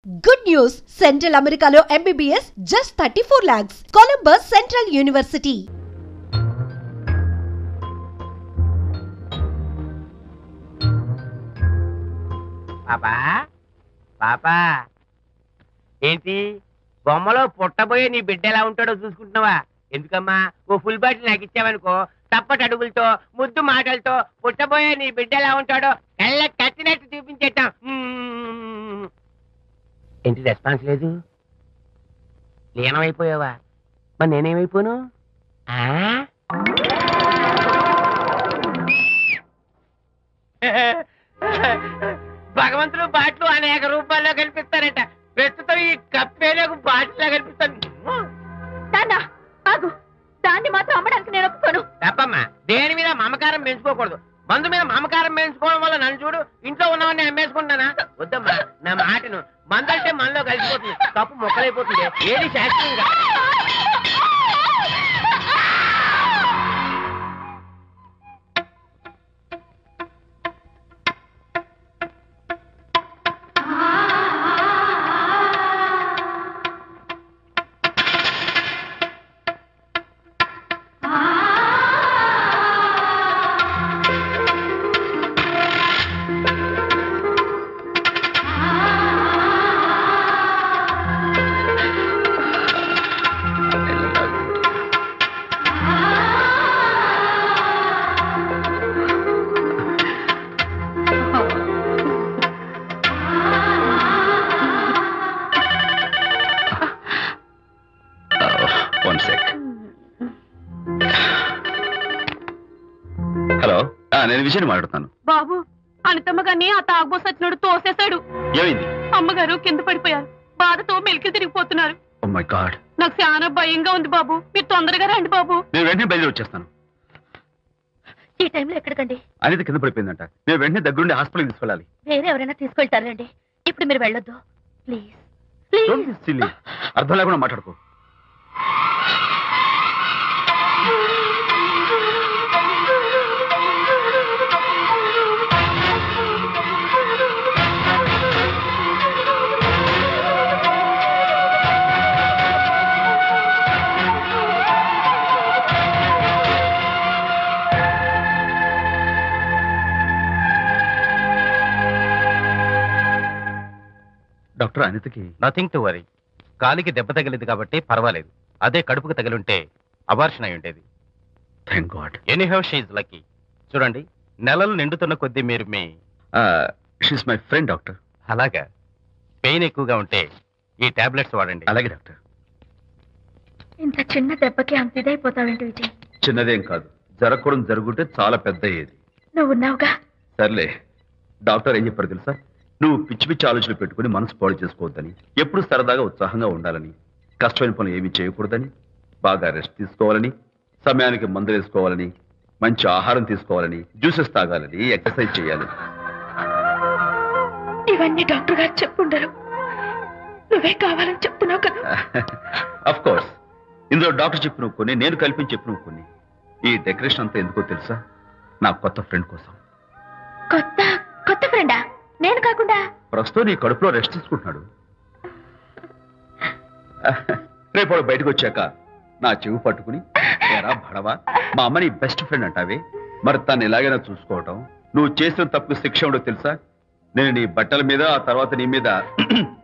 Good news! Central Americano MBBS just 34 lakhs. Columbus Central University. పాపా పాపా ఏంటి బొమ్మలో పుట్టబోయే నీ బిడ్డ ఎలా ఉంటాడో చూసుకుంటున్నావా? ఎందుకమ్మా ఓ ఫుల్ బాటిల్ నాకు ఇచ్చావనుకో, తప్పటి అడుగులతో ముద్దు మాటలతో పుట్టబోయే నీ బిడ్డ ఎలా ఉంటాడో కళ్ళ కట్టినట్టు చూపించేద్దాం. ఏంటి రెస్పాన్స్ లేదు? లీనమైపోయావా? మరి నేనేమైపోను? భగవంతుడు బాట్లు అనేక రూపాల్లో కనిపిస్తారట. ప్రస్తుతం ఈ కప్పేలకు బాటిల్లా కనిపిస్తాను. దాన్ని మాత్రం అమ్మడానికి నేను ఒప్పుకోను. తప్పమ్మా, దేని మీద మమకారం పెంచుకోకూడదు. మందు మీద మమకారం పెంచుకోవడం వల్ల నన్ను చూడు, ఇంట్లో ఉన్నవన్నీ అమ్మేసుకుంటానా? వద్దమ్మా, నా మాటను. మందు అంటే మనలో కలిసిపోతుంది, కప్పు మొక్కలైపోతుంది. ఏది శాస్త్రీయంగా నేను విషయం మాట్లాడుతాను. బాబు, అనితమ్మ గారిని ఆ తాగుబోసు వచ్చినోడు తోసేశాడు. ఏమైంది? అమ్మగారు కింద పడిపోయారు. బాధతో మెలికి తిరిగిపోతున్నారు. ఓ మై గాడ్, నాకు చాలా భయంగా ఉంది బాబు. మీరు తొందరగా రండి బాబు. నేను వెంటనే బయలుదేరి వచ్చేస్తాను. ఈ టైంలో ఎక్కడికండి? అనేది కింద పడిపోయిందంట. నేను వెంటనే దగ్గరుండి హాస్పిటల్కి తీసుకెళ్ళాలి. వేరే ఎవరైనా తీసుకెళ్తారండి. ఇప్పుడు మీరు వెళ్ళొద్దు ప్లీజ్ ప్లీజ్. అర్థం లేకుండా మాట్లాడుకో. డాక్టర్, అనితకి నథింగ్ టు వరీ. కాలికి దెబ్బ తగిలింది కాబట్టి పర్వాలేదు. అదే కడుపుకి తగిలింటే అబార్షన్ అయి ఉండేది. Thank God. Anyhow she is lucky. చూడండి, నెలలు నిండుతున్న కొద్దీ మీరు మీ షీస్ మై ఫ్రెండ్ డాక్టర్. అలాగా. పెయిన్ ఎక్కువగా ఉంటే ఈ టాబ్లెట్స్ వాడండి. అలాగే డాక్టర్. ఇంత చిన్న దెబ్బకి అంత ఇదైపోతావేంటి విజయ్? చిన్నదేం కాదు, జరగకూడదు జరుగుంటే చాలా పెద్ద అయ్యేది. నువ్వు ఉన్నావుగా. సర్లే. డాక్టర్ ఏం చెప్పారు తెలుసా? నువ్వు పిచ్చి పిచ్చి ఆలోచనలు పెట్టుకుని మనసు పాడు చేసుకోవద్దని, ఎప్పుడు సరదాగా ఉత్సాహంగా ఉండాలని, కష్టమైన పనులు ఏమీ చేయకూడదని, బాగా రెస్ట్ తీసుకోవాలని, సమయానికి మందులు వేసుకోవాలని, మంచి ఆహారం తీసుకోవాలని, జ్యూసెస్ తాగాలని, ఎక్సర్సైజ్ చేయాలి. ఇవన్నీ డాక్టర్ గారు చెప్పుండరు, నువ్వే కావాలని చెప్తున్నావు కదా. అఫ్ కోర్స్, ఇందులో డాక్టర్ చెప్పిన కొన్ని, నేను కల్పించి చెప్పిన కొన్ని. ఈ డెకరేషన్ అంతా ఎందుకో తెలుసా? నా కొత్త ఫ్రెండ్ కోసం. కొత్త కొత్త ఫ్రెండా? నేను కాకుండా? ప్రస్తుతం నీ కడుపులో రెస్ట్ తీసుకుంటున్నాడు. రేపు బయటకు వచ్చాక నా చెవి పట్టుకుని, ఎరా భడవా, మా అమ్మ నీ బెస్ట్ ఫ్రెండ్ అంటావే, మరి తను ఎలాగైనా చూసుకోవటం. నువ్వు చేసిన తప్పు శిక్ష ఉండో తెలుసా? నేను నీ బట్టల మీద, ఆ తర్వాత నీ మీద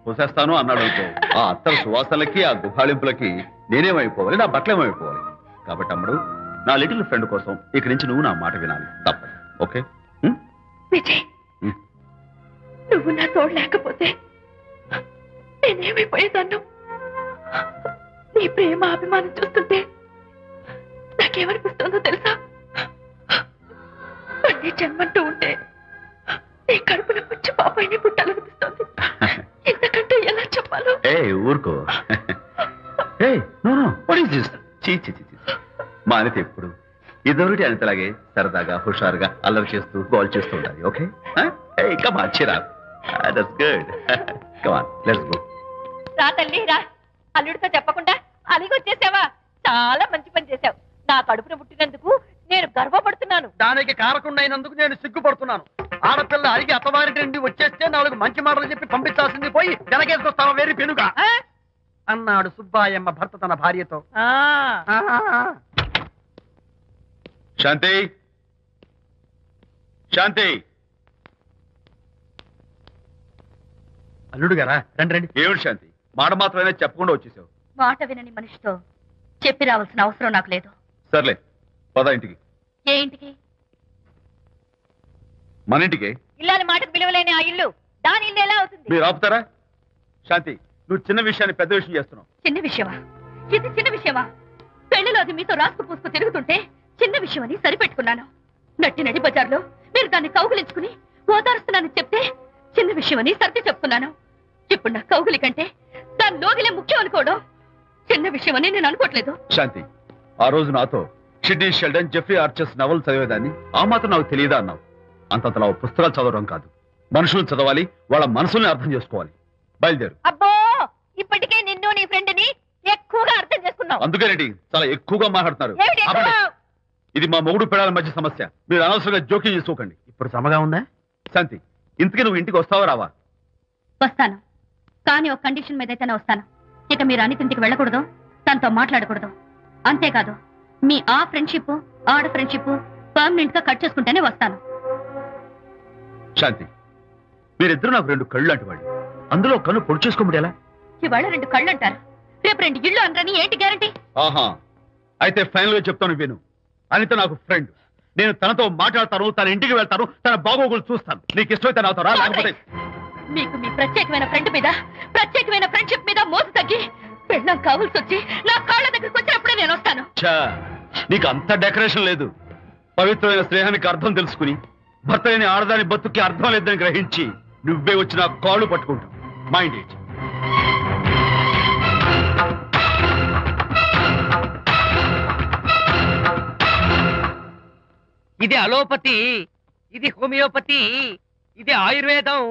పోసేస్తాను అన్నాడు అనుకో, ఆ అత్తల సువాసనలకి, ఆ గుహాళింపులకి నేనేమైపోవాలి, నా బట్టలేమైపోవాలి. కాబట్టి అమ్మడు, నా లిటిల్ ఫ్రెండ్ కోసం ఇక్కడి నుంచి నువ్వు నా మాట వినాలి, తప్పదు. ఓకే విజయ్, నువ్వు నా తోడు లేకపోతే నేనేమైపోయేదాన్ను. నీ ప్రేమ అభిమానం చూస్తుంటే నాకేమనిపిస్తుందో తెలుసా? మళ్ళీ జన్మంటూ ఉంటే నీ కడుపున వచ్చి పాపాయిని పుట్టాలనిపిస్తుంది. ఎందుకంటే ఎలా చెప్పాలో. ఊరుకో. మా అనిత ఎప్పుడు ఇదొకటి అనితలాగే సరదాగా హుషారుగా అల్లరి చేస్తూ గోల్ చేస్తూ ఉండాలి. Okay, come on, cheer up. That's good. Come on, let's go. రా తల్లి రా. అల్లుడితో చెప్పకుండా అలిగొచ్చేసావా? చాలా మంచి పని చేశావు. నా కడుపున పుట్టినందుకు నేను గర్వపడుతున్నాను. దానికి కారకుండైనందుకు నేను సిగ్గుపడుతున్నాను. ఆడపిల్ల అడిగి అత్తవారింటి నుండి వచ్చేస్తే 4 మంచి మాటలు చెప్పి పంపించాల్సింది పోయి వెనకేసుకొస్తావా వేరు పెనుగా అన్నాడు సుబ్బాయమ్మ భర్త తన భార్యతో. శాంతి, శాంతి, అల్లుడు గారా, రండి రండి. ఏమిటి శాంతి, మాట మాత్రమే చెప్పకుండా వచ్చేసావు? మాట వినని మనిషితో చెప్పి రావాల్సిన అవసరం నాకు లేదు. సర్లే, పద ఇంటికి. ఏ ఇంటికి? మన ఇంటికి. ఇల్లాలి మాటకు విలువలేని ఆ ఇల్లు దాని ఇల్లు ఎలా అవుతుంది? మీరు ఆపుతారా? శాంతి, నువ్వు చిన్న విషయాన్ని పెద్ద విషయం చేస్తున్నావు. చిన్న విషయమా? ఇది చిన్న విషయమా? పెళ్లిలో అది మీతో రాసుకు పూసుకు తిరుగుతుంటే చిన్న విషయం అని సరిపెట్టుకున్నాను. నడి బజార్లో మీరు దాన్ని కౌగులించుకుని ఓదారుస్తున్నానని చెప్తే చిన్న విషయం అని సర్ది చెప్తున్నాను. ఇప్పుడు నా కౌగులి కంటే దాని లోగిలే ముఖ్యం అనుకోవడం చిన్న విషయం అని నేను అనుకోవట్లేదు. శాంతి, ఆ రోజు నాతో షిడ్నీ షెల్డన్, జెఫ్రీ ఆర్చర్స్ నవలు చదివేదాన్ని ఆ మాత్రం నాకు తెలియదా అన్నావు. అంతంతలా పుస్తకాలు చదవడం కాదు, మనుషులు చదవాలి, వాళ్ళ మనసుల్ని అర్థం చేసుకోవాలి. బయలుదేరు. అబ్బో, ఇప్పటికే నిన్ను నీ ఫ్రెండ్ ని ఎక్కువగా అర్థం చేసుకున్నావు. అందుకేనండి చాలా ఎక్కువగా మాట్లాడుతున్నారు. ఇది మా మొగుడు పిల్లల మధ్య సమస్య, మీరు అనవసరంగా జోక్యం చేసుకోకండి. ఇప్పుడు సమగా ఉందా? శాంతి, ఇంతకీ నువ్వు ఇంటికి వస్తావా రావా? వస్తాను, కానీ ఒక కండిషన్ మీద అయితేనే వస్తాను. ఇక మీరు అనితింటికి వెళ్ళకూడదు, తనతో మాట్లాడకూడదు. అంతేకాదు, మీ ఆ ఫ్రెండ్షిప్ ఆడ ఫ్రెండ్షిప్ పర్మనెంట్ గా కట్ చేసుకుంటేనే వస్తాను. శాంతి, మీరిద్దరు నాకు 2 కళ్ళు లాంటి వాళ్ళు. అందులో కన్ను పొడి చేసుకోమంటే ఎలా? ఇవాళ 2 కళ్ళు అంటారు, రేపు 2 ఇళ్ళు అంటారని ఏంటి గ్యారంటీ? ఆహా, అయితే ఫైనల్ గా చెప్తాను విను. అనిత నాకు ఫ్రెండ్, నేను తనతో మాట్లాడతాను, తన ఇంటికి వెళ్తాను, తన బాగోగులు చూస్తాను. నీకు ఇష్టమైతే నాతో రా, లేకపోతే మీకు మీ ప్రత్యేకమైన ఫ్రెండ్ మీద ప్రత్యేకమైన ఫ్రెండ్షిప్ మీద మోసు తగ్గి పెళ్ళం కావాల్సి వచ్చి నా కాళ్ళ దగ్గరికి వచ్చినప్పుడే నేను వస్తాను. నీకు అంత డెకరేషన్ లేదు. పవిత్రమైన స్నేహానికి అర్థం తెలుసుకుని భర్త లేని ఆడదాని బతుక్కి అర్థం లేదని గ్రహించి నువ్వే వచ్చి నా కాళ్ళు పట్టుకుంటావు. Mind it. ఇది అలోపతి, ఇది హోమియోపతి, ఇది ఆయుర్వేదం,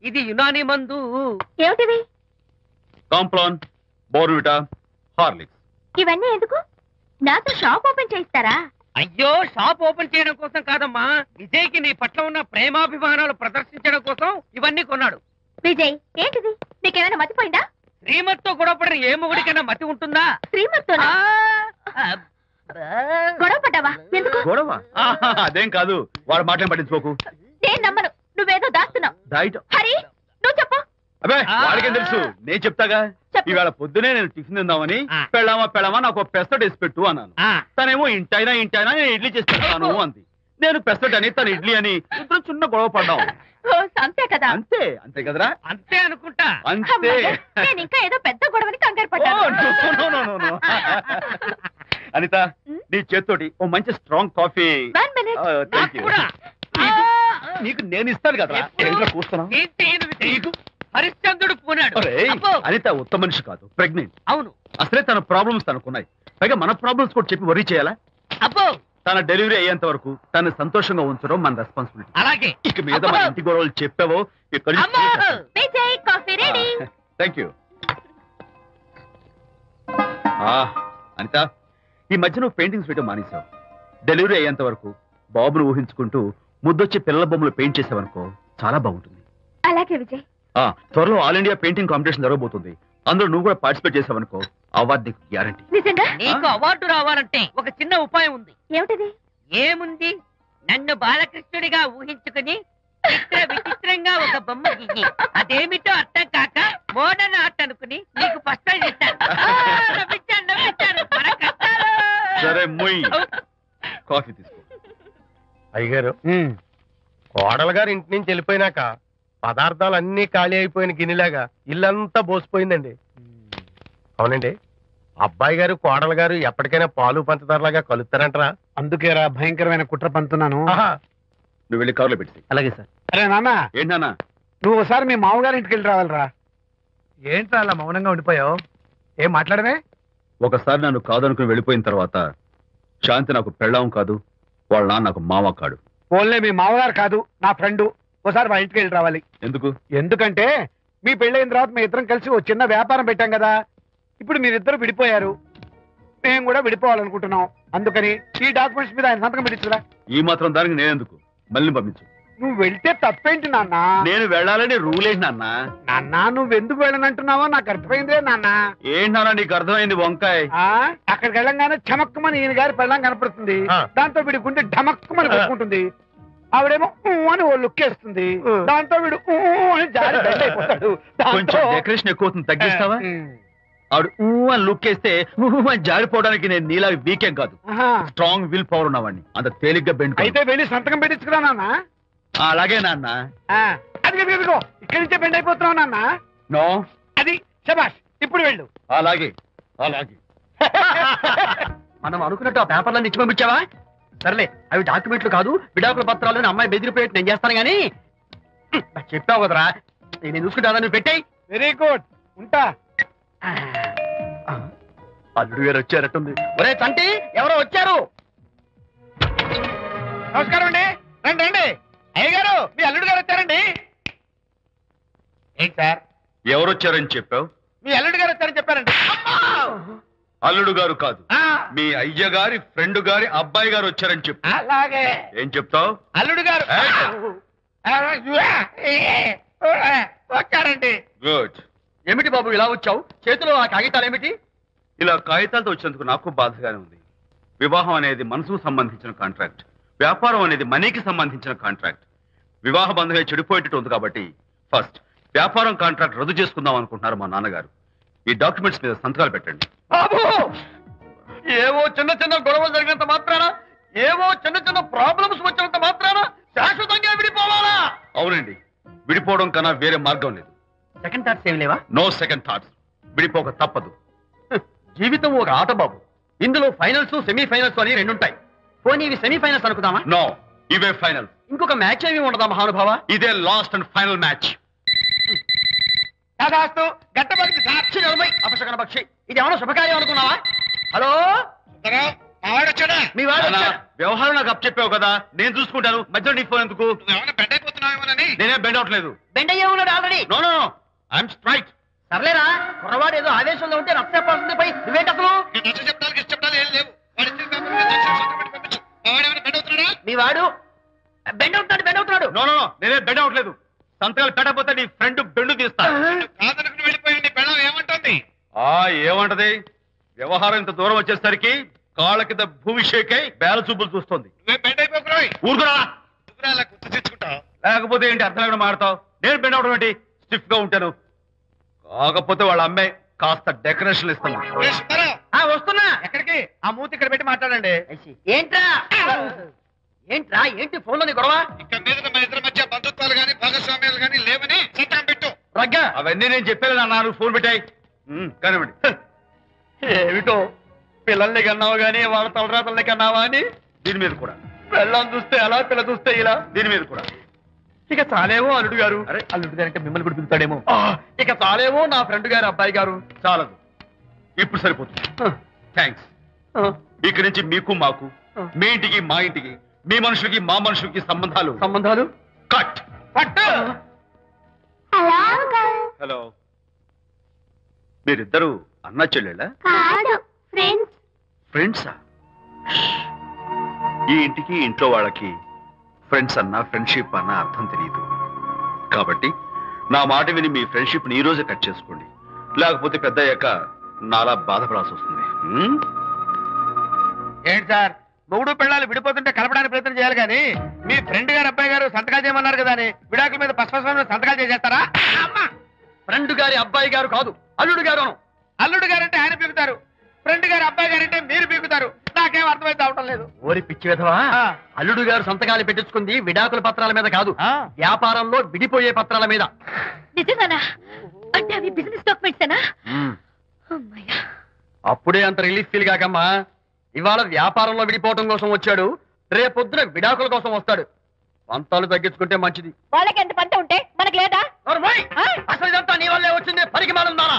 ఇది యునాని మందు. ఏమిటివి? Complan, Bournvita, Horlicks. ఇవన్నీ ఎందుకు? నాతో షాప్ ఓపెన్ చేయిస్తారా? అయ్యో, షాప్ ఓపెన్ చేయడం కోసం కాదమ్మా, విజయ్కి నీ పట్ల ఉన్న ప్రేమాభిమానాలు ప్రదర్శించడం కోసం ఇవన్నీ కొన్నాడు. విజయ్, ఏంటిది? నీకేమైనా మతిపోయిందా? శ్రీమతితో గొడవపడిన ఏ మొగుడికైనా మతి ఉంటుందా? శ్రీమతితో గొడవ పడ్డావా? ఎందుకు గొడవ? అదేం కాదు, వాడు మాటలు పట్టించుకోకు. నేను నమ్మను, నువ్వేదో దాస్తున్నావు. హరి, నువ్వు చెప్పు. అబ్బే, వాడికేం తెలుసు, నేను చెప్తాగా. ఇవాళ పొద్దునే నేను టిఫిన్ తిందామని పెళ్ళామా నాకు పెసరట్ వేసి పెట్టు అన్నాను. తనేమో ఇంటైనా నేను ఇడ్లీ చేసి పెడతాను అంది. నేను పెసరట్ అని, తను ఇడ్లీ అని, ఇద్దరు చిన్న గొడవ పడ్డాం. అంతే కదా? అంతే అంతే కదరా? అంతే అనుకుంటా. అంతే. నేను ఇంకా ఏదో పెద్ద గొడవని కంగారు పడ్డాను. అనిత, నీ చేత్తోటి ఓ మంచి స్ట్రాంగ్ కాఫీ. నీకు నేను ఇస్తాను కదా. కూర్చున్నా. హరిశ్చంద్రుడు పోనాడు. అనిత ఉత్తమ మనిషి కాదు, ప్రెగ్నెంట్. అవును, అసలే తన ప్రాబ్లమ్స్ తనకున్నాయి, పైగా మన ప్రాబ్లమ్స్ కూడా చెప్పి వరీ చేయాలా? అబ్బో, తన డెలివరీ అయ్యేంత వరకు తను సంతోషంగా ఉంచడం మన రెస్పాన్సిబిలిటీ. అలాగే. ఇక మీద మన ఇంటి గొడవలు చెప్పావో ఇక్కడ. Thank you. అనిత, ఈ మధ్య నువ్వు పెయింటింగ్స్ వేయడం మానేశావు. డెలివరీ అయ్యేంత వరకు బాబును ఊహించుకుంటూ ముద్దొచ్చి పిల్లల బొమ్మలు పెయింట్ చేసావనుకో, చాలా బాగుంటుంది. అలాగే విజయ్. త్వరలో ఆల్ ఇండియా పెయింటింగ్ కాంపిటీషన్ జరగబోతుంది. అందులో నువ్వు కూడా పార్టిసిపేట్ చేసావనుకో, అవార్డు నీకు గ్యారంటీ. నీకు అవార్డు రావాలంటే ఒక చిన్న ఉపాయం ఉంది. ఏమిటది? ఏముంది, నన్ను బాలకృష్ణుడిగా ఊహించుకుని విచిత్రంగా ఒక బొమ్మ గీయి. అదేమిటో అర్థం కాక మోడర్న్ ఆర్ట్ అనుకుని నీకు ఫస్ట్ ప్రైజ్ ఇస్తాను. సరే, మొయ్ కాఫీ తీసుకో. అయ్యగారు, కోడలు గారు ఇంటి నుంచి వెళ్ళిపోయినాక పదార్థాలు అన్ని ఖాళీ అయిపోయిన గిన్నెలాగా ఇల్లంతా బోసిపోయిందండి. అవునండి, అబ్బాయి గారు కోడలు గారు ఎప్పటికైనా పాలు పంచదారలాగా కలుస్తారంటరా? అందుకేరా భయంకరమైన కుట్ర పంతున్నాను. నువ్వు వెళ్ళి కారులో పెట్టి. అలాగే సార్. అరే నాన్న, ఏంటన్నా? నువ్వు ఒకసారి మీ మామగారి ఇంటికి వెళ్ళి రావాలిరా. ఏంట్రా అలా మౌనంగా ఉండిపోయావు? ఏం మాట్లాడమే? ఒకసారి నన్ను కాదనుకుని వెళ్ళిపోయిన తర్వాత శాంతి నాకు పెళ్ళాం కాదు, వాళ్ళ నాన్న నాకు మామ కాడు. పోన్లే, మీ మామగారు కాదు, నా ఫ్రెండ్. ఒకసారి మా ఇంటికి వెళ్ళి రావాలి. ఎందుకు? ఎందుకంటే మీ పెళ్ళైన తర్వాత మీ ఇద్దరం కలిసి ఓ చిన్న వ్యాపారం పెట్టాం కదా. ఇప్పుడు మీరిద్దరు విడిపోయారు. మేము కూడా విడిపోవాలనుకుంటున్నాం. అందుకని ఈ డాక్యుమెంట్స్ మీద ఆయన సంతకం పెట్టించురా. ఈ మాత్రం దానికి నేనెందుకు, మళ్ళీ పంపించు. నువ్వు వెళ్తే తప్పేంటి నాన్న? నేను వెళ్ళాలని రూల్ ఏంటి నాన్న? నాన్న నువ్వెందుకు వెళ్ళనంటున్నావో నాకు అర్థమైందే నాన్న. ఏంటన్నా నీకు అర్థమైంది వంకాయ్? అక్కడికి వెళ్ళంగానే చమక్కుమని ఈయన గారి పెళ్ళం కనపడుతుంది. దాంతో వీడి గుండె ఢమక్కుమని కొట్టుకుంటుంది. ఆవిడేమో అని ఓ లుక్ వేస్తుంది. దాంతో వీడు అని జారి బెండ్ అయిపోతాడు. కొంచెం డెకరేషన్ ఎక్కువ అవుతుంది, తగ్గిస్తావా? ఆవిడ అని లుక్ వేస్తే అని జారిపోవడానికి నేను నీలా వీకేం కాదు, స్ట్రాంగ్ విల్ పవర్ ఉన్నవాడిని. అంత తేలిగ్గా బెండ్ అయితే వెళ్ళి సంతకం పెట్టించుకురా నాన్న. అలాగే నాన్న. అది ఇదిగో ఇక్కడి నుంచే బెండ్ అయిపోతున్నావు నాన్న. నో, అది శబాష్, ఇప్పుడు వెళ్ళు. అలాగే అలాగే. మనం అనుకున్నట్టు ఆ పేపర్లను ఇచ్చి పంపించావా? సర్లే, అవి డాక్యుమెంట్లు కాదు, విడాకుల పత్రాలు. అమ్మాయి బెదిరిపోయేట్టు నేను చేస్తాను గానీ చెప్పావు కదరా, నేను చూసుకుంటా. నువ్వు పెట్టాయి. వెరీ గుడ్, ఉంటా. అల్లుడు గారు వచ్చారట్టుంది. ఒరే తంటి, ఎవరో వచ్చారు. నమస్కారం అండి. రండి రండి. అయ్య గారు, మీ అల్లుడు గారు వచ్చారండి. ఏంటి సార్? ఎవరు వచ్చారని చెప్పావు? మీ అల్లుడు గారు వచ్చారని చెప్పారండి. అల్లుడు గారు కాదు, మీ అయ్య గారి ఫ్రెండ్ గారి అబ్బాయి గారు వచ్చారని చెప్పు. అలాగే. ఏం చెప్తావు? అల్లుడు గారు వచ్చారండి. గుడ్. ఏమిటి బాబు ఇలా వచ్చావు? చేతిలో ఆ కాగితాలు ఏమిటి? ఇలా కాగితాలతో వచ్చినందుకు నాకు బాధగానే ఉంది. వివాహం అనేది మనసుకు సంబంధించిన కాంట్రాక్ట్, వ్యాపారం అనేది మనీకి సంబంధించిన కాంట్రాక్ట్. వివాహ బంధంగా చెడిపోయేటట్టు ఉంది కాబట్టి ఫస్ట్ వ్యాపారం కాంట్రాక్ట్ రద్దు చేసుకుందాం అనుకుంటున్నారు మా నాన్నగారు. ఈ డాక్యుమెంట్స్ మీద సంతకాలు పెట్టండి. బాబు, ఏవో చిన్న చిన్న గొడవలు జరిగినంత మాత్రాన, ఏవో చిన్న చిన్న ప్రాబ్లమ్స్ వచ్చినంత మాత్రాన శాశ్వతంగా విడిపోవాలా? అవునండి, విడిపోవడం కన్నా వేరే మార్గం లేదు. సెకండ్ థాట్స్ ఏమి లేవా? No second thoughts. విడిపోక తప్పదు. జీవితం ఒక ఆట బాబు. ఇందులో ఫైనల్స్, సెమీఫైనల్స్ అని రెండుంటాయి. పోనీ ఇవి సెమీఫైనల్స్ అనుకుందామా? నో, ఇవే ఫైనల్. ఇంకొక మ్యాచ్ ఏమి ఉండదా మహానుభావ? ఇదే లాస్ట్ అండ్ ఫైనల్ మ్యాచ్. కాదాస్తు గట్టబడి సాక్షి నలభై అపశకన పక్షి. ఇది ఏమన్నా శుభకార్యం అనుకున్నావా? హలో, వచ్చాడా? మీ వాడు నాన్న, వచ్చాడు. వ్యవహారం నాకు అప్ చెప్పావు కదా, నేను చూసుకుంటాను. మధ్యలో నీ ఫోన్ ఎందుకు? ఏమైనా బెడ్ అయిపోతున్నావేమోనని. నేనే బెండ్ అవట్లేదు. బెండ్ అయ్యే ఉన్నాడు already. No no, I'm straight. సర్లేరా, కుర్రవాడు ఏదో ఆవేశంలో ఉంటే రక్త చెప్పాల్సింది పై నువ్వేంటి అసలు? చెప్తాను ఏం లేవు. వాడి ఇచ్చిన పేపర్ మీద సంతకం పెట్టి పంపించు. వాడేమైనా బెడ్ అవుతున్నాడా? మీ వాడు బెండ్ అవుతున్నాడు. నో నో నో, నేనే బెండ్ అవట్లేదు. సంతకాలు పెట్టకపోతే నీ ఫ్రెండ్ బెండు తీస్తా. కాదనుకుని వెళ్ళిపోయింది. పెళ్ళం ఏమంటుంది? ఏమంటది? వ్యవహారం ఇంత దూరం వచ్చేసరికి కాళ్ళ కింద భూమి షేక్ అయి బేల చూపులు చూస్తుంది. నువ్వే బెడ్ అయిపోకురాయి. ఊరుకురా. అలా గుర్తు తెచ్చుకుంటావు. లేకపోతే ఏంటి అర్థం లేకుండా మాడతావు? నేను బెండ్ అవడం ఏంటి? స్టిఫ్ గా ఉంటాను. కాకపోతే వాళ్ళ అమ్మాయి కాస్త డెకరేషన్ ఇస్తాను. వస్తున్నా. ఎక్కడికి? ఆ మూతి ఇక్కడ పెట్టి మాట్లాడండి. ఏంట్రా ఏంటి ఫోన్ లోని గొడవ? ఇక్కడ మీద మన ఇద్దరి మధ్య బంధుత్వాలు గాని భాగస్వామ్యాలు గాని లేవని సంతకం పెట్టు. రగ్గా అవన్నీ నేను చెప్పాను నాన్న, నువ్వు ఫోన్ పెట్టాయి. కానివ్వండి. ఏమిటో పిల్లల్ని కన్నావు గానీ వాళ్ళ తలరాతల్ని కన్నావా అని. దీని మీద కూడా పిల్లల్ని చూస్తే అలా, పిల్ల చూస్తే ఇలా. దీని మీద కూడా ఇక చాలేమో అల్లుడు గారు. అరే, అల్లుడు గారు అంటే మిమ్మల్ని కూడా పిలుతాడేమో. ఇక చాలేమో నా ఫ్రెండ్ గారు అబ్బాయి గారు. చాలదు, ఇప్పుడు సరిపోతుంది. థ్యాంక్స్. ఇక్కడి నుంచి మీకు మాకు, మీ ఇంటికి మా ఇంటికి, మీ మనుషులకి మా మనుషులకి సంబంధాలు కట్. పట్టు. హలో, మీరిద్దరు అన్నా చెల్లెళ్ళా? ఫ్రెండ్సా? ఈ ఇంటికి ఇంట్లో వాళ్ళకి ఫ్రెండ్స్ అన్నా ఫ్రెండ్షిప్ అన్నా అర్థం తెలియదు. కాబట్టి నా మాట విని మీ ఫ్రెండ్షిప్ ని ఈ రోజే కట్ చేసుకోండి. లేకపోతే పెద్ద అయ్యాక నాలా బాధపడాల్సి వస్తుంది. ఏంటి సార్, మొగుడు పెళ్ళాలు విడిపోతుంటే కలపడానికి ప్రయత్నం చేయాలి కానీ మీ ఫ్రెండ్ గారు అబ్బాయి గారు సంతకాలు చేయమన్నారు కదా అని విడాకుల మీద పసుపస్వామి సంతకాలు చేసేస్తారా? ఫ్రెండ్ గారి అబ్బాయి గారు కాదు, అల్లుడు గారు. అల్లుడు గారంటే ఆయన పీకుతారు, ఫ్రెండ్ గారు అబ్బాయి గారంటే మీరు పీకుతారు. నాకేం అర్థమైతే అవటం లేదు. ఓరి పిచ్చి విధవా, అల్లుడు గారు సంతకాలు పెట్టించుకుంది విడాకుల పత్రాల మీద కాదు, వ్యాపారంలో విడిపోయే పత్రాల మీద. నిజంగానా? అంటే అవి బిజినెస్ డాక్యుమెంట్సేనా? అప్పుడే అంత రిలీఫ్ ఫీల్ కాకమ్మా. ఇవాళ వ్యాపారంలో విడిపోవటం కోసం వచ్చాడు, రేపొద్దున విడాకుల కోసం వస్తాడు. పంతాలు తగ్గించుకుంటే మంచిది. వాళ్ళకి ఎంత పంట ఉంటే మనకి లేదా? అసలు ఇదంతా నీ వల్లే వచ్చింది, పరిగమాలుందానా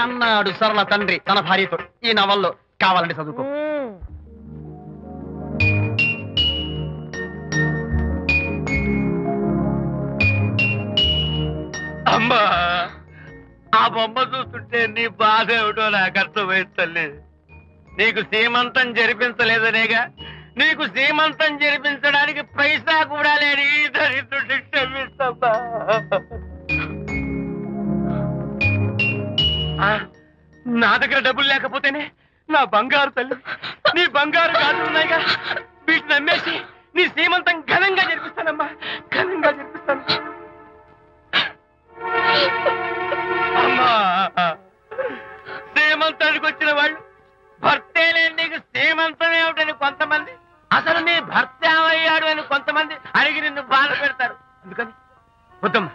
అన్నాడు సరళ తండ్రి తన భార్యతో. ఈ నవల్లో కావాలంటే చదువుకో. అమ్మా, ఆ బొమ్మ చూస్తుంటే నీ బాధ ఏమిటో నాకు అర్థమైంది తల్లి. నీకు సీమంతం జరిపించలేదనేగా. నీకు సీమంతం జరిపించడానికి పైసా కూడా లేని ఈ దరిద్రుడిని క్షమిస్తమ్మా. నా దగ్గర డబ్బులు లేకపోతేనే నా బంగారు తల్లి, నీ బంగారు గాజులు ఉన్నాయిగా, వీటిని అమ్మేసి నీ సీమంతం ఘనంగా జరిపిస్తానమ్మా, ఘనంగా జరిపిస్తాను. అమ్మా, సీమంతానికి వచ్చిన వాళ్ళు భర్తే లేని నీకు సీమంతం ఏమిటని కొంతమంది, అసలు నీ భర్త ఏమయ్యాడు అని కొంతమంది అడిగి నిన్ను బాధ పెడతారు. అందుకని వద్దమ్మా,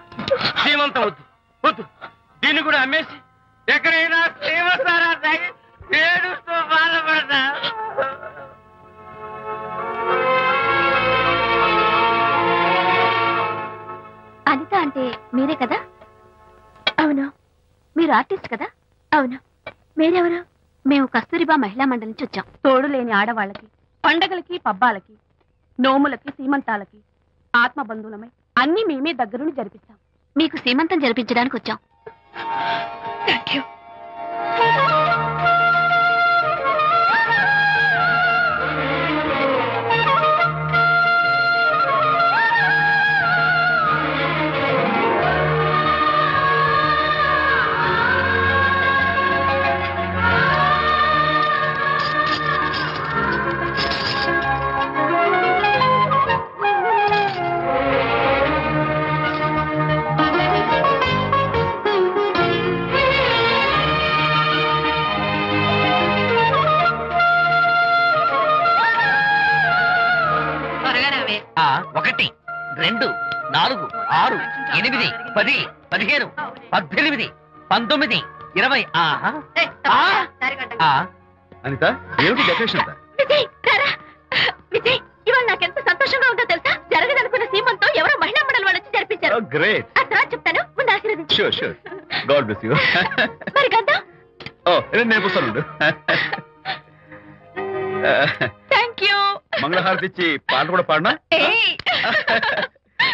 సీమంతం వద్దు వద్దు. దీన్ని కూడా అమ్మేసి ఎక్కడైనా సీమసారా తాగి ఏడుస్తూ బాధపడతా. అనిత అంటే మీరే కదా? అవును. మీరు ఆర్టిస్ట్ కదా? అవును. మీరెవరు? మేము కస్తూరిబా మహిళా మండలి నుంచి వచ్చాం. తోడు లేని ఆడవాళ్ళకి, పండగలకి, పబ్బాలకి, నోములకి, సీమంతాలకి ఆత్మబంధువులమై అన్ని మేమే దగ్గరుండి జరిపిస్తాం. మీకు సీమంతం జరిపించడానికి వచ్చాం. Thank you. ఒకటి, 2, 4, 6, 8, 10, 15, 18, 19, 20. అనిత, ఏమిటి డెకరేషన్ అంతా? విజయ్, రారా. విజయ్, ఇవాళ నాకెంత సంతోషంగా ఉందో తెలుసా? జరగదనుకున్న సీమంతో ఎవరో మహిళా మండలి వాళ్ళు వచ్చి జరిపించారు. గ్రేట్. ఆ తర్వాత చెప్తాను, ముందు ఆశీర్వదించు. Sure sure. God bless you. మరి గంధం? నేను వస్తాను. Thank you. మంగళహారతి ఇచ్చి పాట కూడా పాడనా?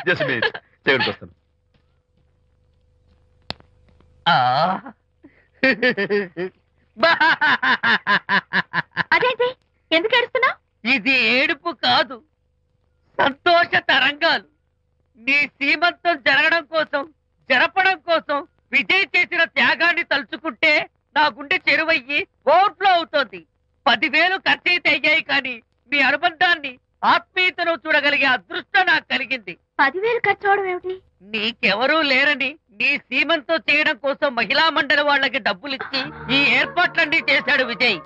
జస్ట్ మినిట్, చేయడానికి వస్తాను. అదేంటి, ఎందుకు ఏడుస్తున్నావు? ఇది ఏడుపు కాదు, సంతోష తరంగాలు. నీ సీమంతం జరగడం కోసం, జరపడం కోసం విజయ్ చేసిన త్యాగాన్ని తలుచుకుంటే నా గుండె చెరువయ్యి ఓవర్ఫ్లో అవుతోంది. 10,000 ఖర్చయితే అయ్యాయి, కానీ మీ అనుబంధాన్ని, ఆత్మీయతను చూడగలిగే అదృష్టం నాకు కలిగింది. 10,000 ఖర్చు అవడం ఏమిటి? నీకెవరూ లేరని నీ సీమంతం చేయడం కోసం మహిళా మండలి వాళ్ళకి డబ్బులిచ్చి ఈ ఏర్పాట్లన్నీ చేశాడు విజయ్.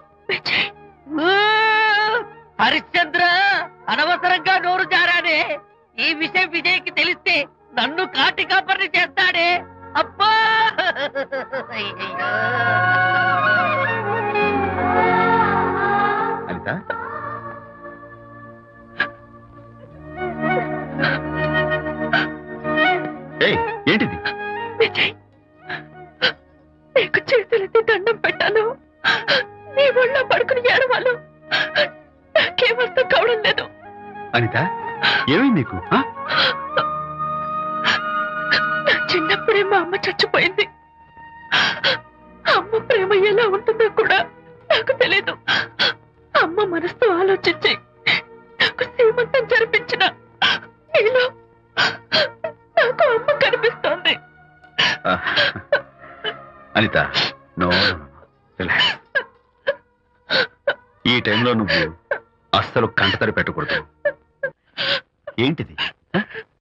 హరిశ్చంద్ర, అనవసరంగా నోరు జారానే. ఈ విషయం విజయ్కి తెలిస్తే నన్ను కాటి కాపర్ని చేస్తాడే. అబ్బా, అనిత, ఏంటిది? విజయ్, నీకు చేతులెత్తి దండం పెట్టాను. నీ ఒళ్ళో పడుకుని ఏడవాలు. నాకేమర్థం కావడం లేదు. అనిత, ఏమైంది నీకు? నా చిన్నప్పుడే మా అమ్మ చచ్చిపోయింది. అమ్మ ప్రేమ ఎలా ఉంటుందో కూడా నాకు తెలీదు. అమ్మ మనసుతో ఆలోచించి నాకు సీమంతం జరిపించిన నీలో నాకు అమ్మ కనిపిస్తోంది. అనిత, నో, ఈ టైంలో నువ్వు అస్సలు కంటతడి పెట్టకూడదు. ఏంటిది?